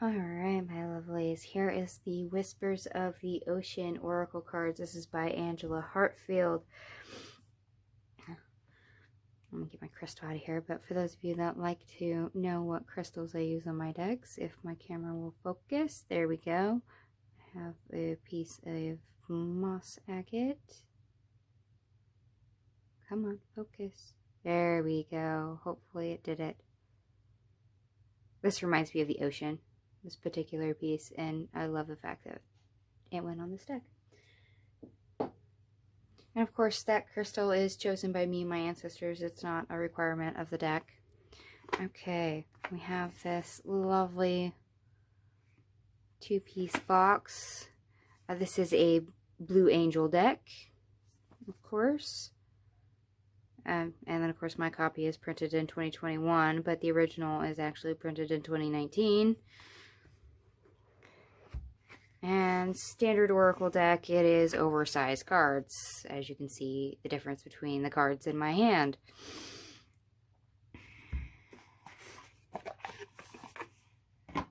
Alright, my lovelies, here is the Whispers of the Ocean Oracle cards. This is by Angela Hartfield. I'm going to get my crystal out of here, but for those of you that like to know what crystals I use on my decks, if my camera will focus, there we go. I have a piece of moss agate. Come on, focus. There we go. Hopefully it did it. This reminds me of the ocean, this particular piece, and I love the fact that it went on this deck. And of course, that crystal is chosen by me and my ancestors. It's not a requirement of the deck. Okay, we have this lovely two-piece box. This is a Blue Angel deck, of course. And then, of course, my copy is printed in 2021, but the original is actually printed in 2019. And standard Oracle deck, it is oversized cards, as you can see the difference between the cards in my hand. The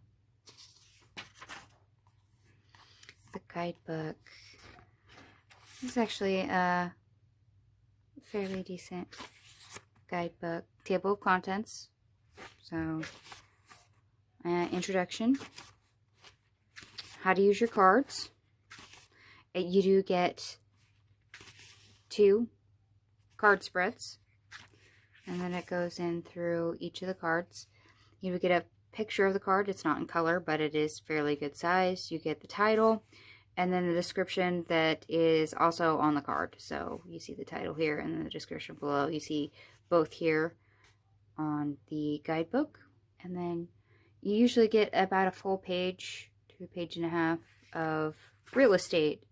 guidebook. This is actually a fairly decent guidebook. Table of contents. So, introduction. How to use your cards. You do get 2 card spreads, and then it goes in through each of the cards. You would get a picture of the card. It's not in color, but it is fairly good size. You get the title, and then the description that is also on the card. So you see the title here, and then the description below. You see both here on the guidebook, and then you usually get about a full page, a page and a half of real estate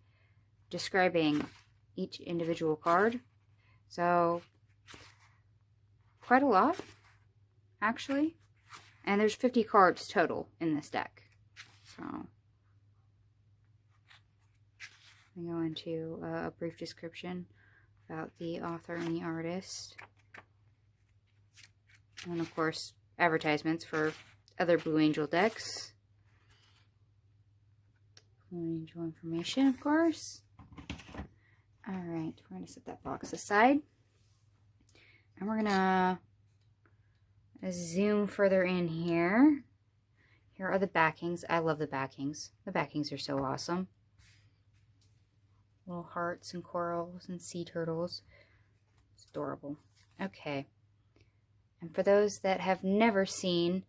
describing each individual card. So quite a lot, actually. And there's 50 cards total in this deck. So we go into a brief description about the author and the artist. And of course, advertisements for other Blue Angel decks. Blue Angel information, of course. Alright, we're going to set that box aside. And we're going to zoom further in here. Here are the backings. I love the backings. The backings are so awesome. Little hearts and corals and sea turtles. It's adorable. Okay. And for those that have never seen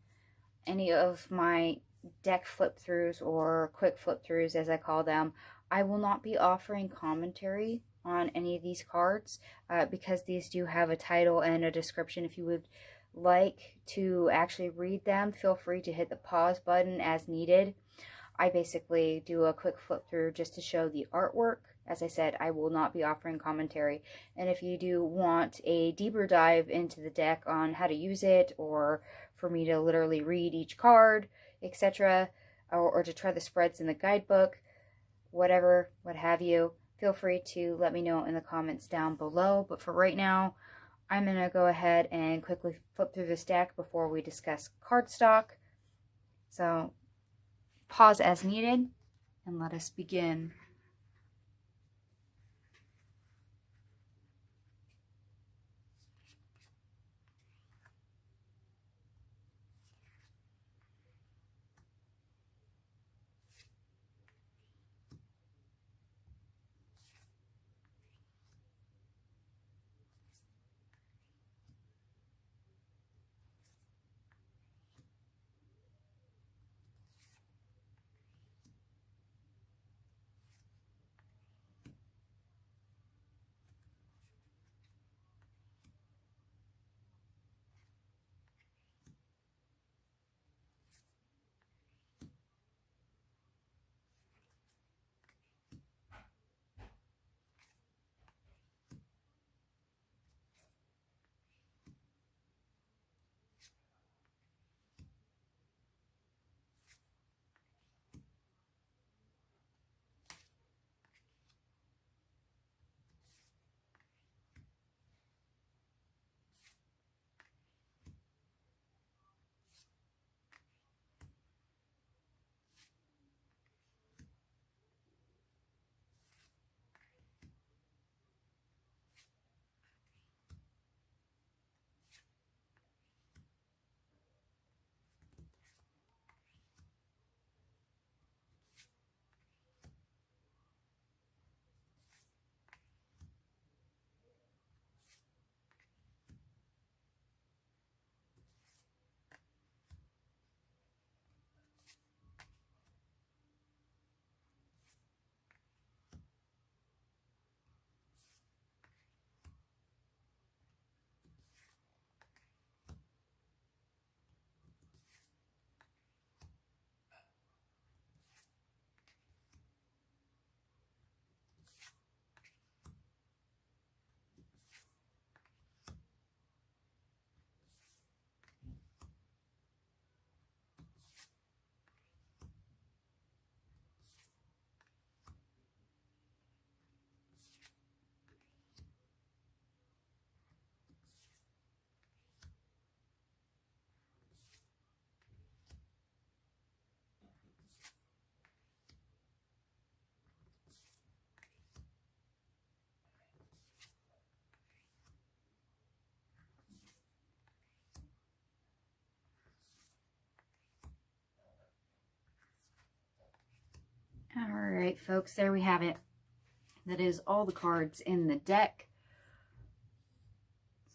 any of my deck flip-throughs, or quick flip-throughs as I call them, I will not be offering commentary on any of these cards because these do have a title and a description. If you would like to actually read them, feel free to hit the pause button as needed. I basically do a quick flip-through just to show the artwork. As I said, I will not be offering commentary. And if you do want a deeper dive into the deck on how to use it, or for me to literally read each card, etc., or to try the spreads in the guidebook, whatever, what have you, feel free to let me know in the comments down below. But for right now, I'm going to go ahead and quickly flip through this deck before we discuss cardstock. So pause as needed, and let us begin. Alright folks, there we have it. That is all the cards in the deck.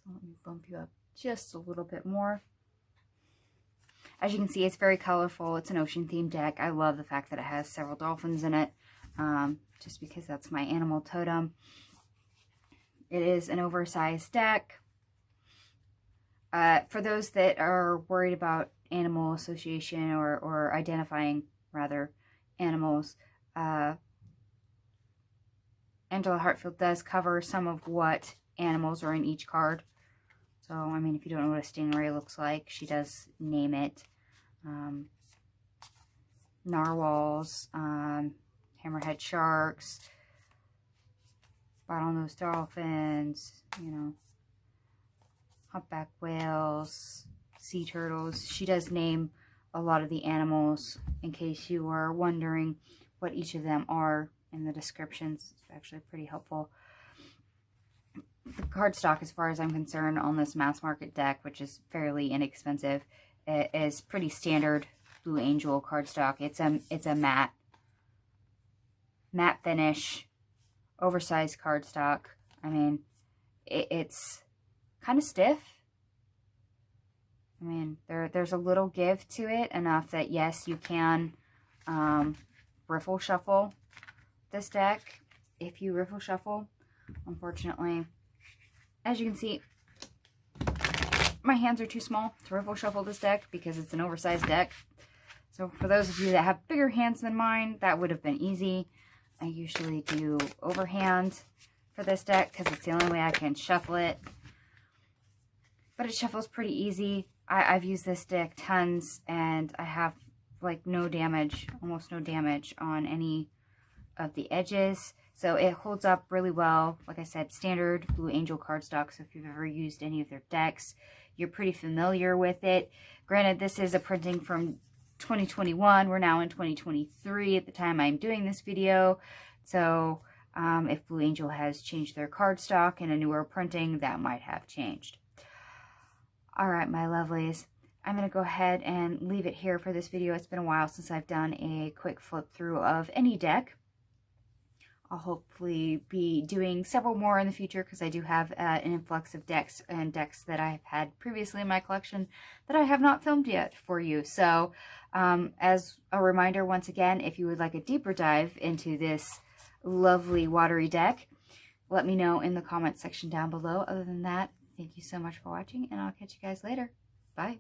So let me bump you up just a little bit more. As you can see, it's very colorful. It's an ocean themed deck. I love the fact that it has several dolphins in it, just because that's my animal totem. It is an oversized deck. For those that are worried about animal association or identifying, rather, animals, Angela Hartfield does cover some of what animals are in each card. So, I mean, if you don't know what a stingray looks like, she does name it. Narwhals, hammerhead sharks, bottlenose dolphins, you know, humpback whales, sea turtles. She does name a lot of the animals in case you were wondering what each of them are in the descriptions. It's actually pretty helpful. The cardstock, as far as I'm concerned, on this mass market deck, which is fairly inexpensive, is pretty standard Blue Angel cardstock. It's a matte finish, oversized cardstock. I mean, it's kind of stiff. I mean, there's a little give to it, enough that yes, you can riffle shuffle this deck if you riffle shuffle. Unfortunately, as you can see, my hands are too small to riffle shuffle this deck because it's an oversized deck. So for those of you that have bigger hands than mine, that would have been easy. I usually do overhand for this deck because it's the only way I can shuffle it. But it shuffles pretty easy. I've used this deck tons, and I have like no damage, almost no damage on any of the edges. So it holds up really well. Like I said, standard Blue Angel cardstock. So if you've ever used any of their decks, you're pretty familiar with it. Granted, this is a printing from 2021. We're now in 2023 at the time I'm doing this video. So if Blue Angel has changed their cardstock in a newer printing, that might have changed. All right, my lovelies. I'm going to go ahead and leave it here for this video. It's been a while since I've done a quick flip through of any deck. I'll hopefully be doing several more in the future because I do have an influx of decks and decks that I've had previously in my collection that I have not filmed yet for you. So as a reminder, once again, if you would like a deeper dive into this lovely watery deck, let me know in the comments section down below. Other than that, thank you so much for watching, and I'll catch you guys later. Bye.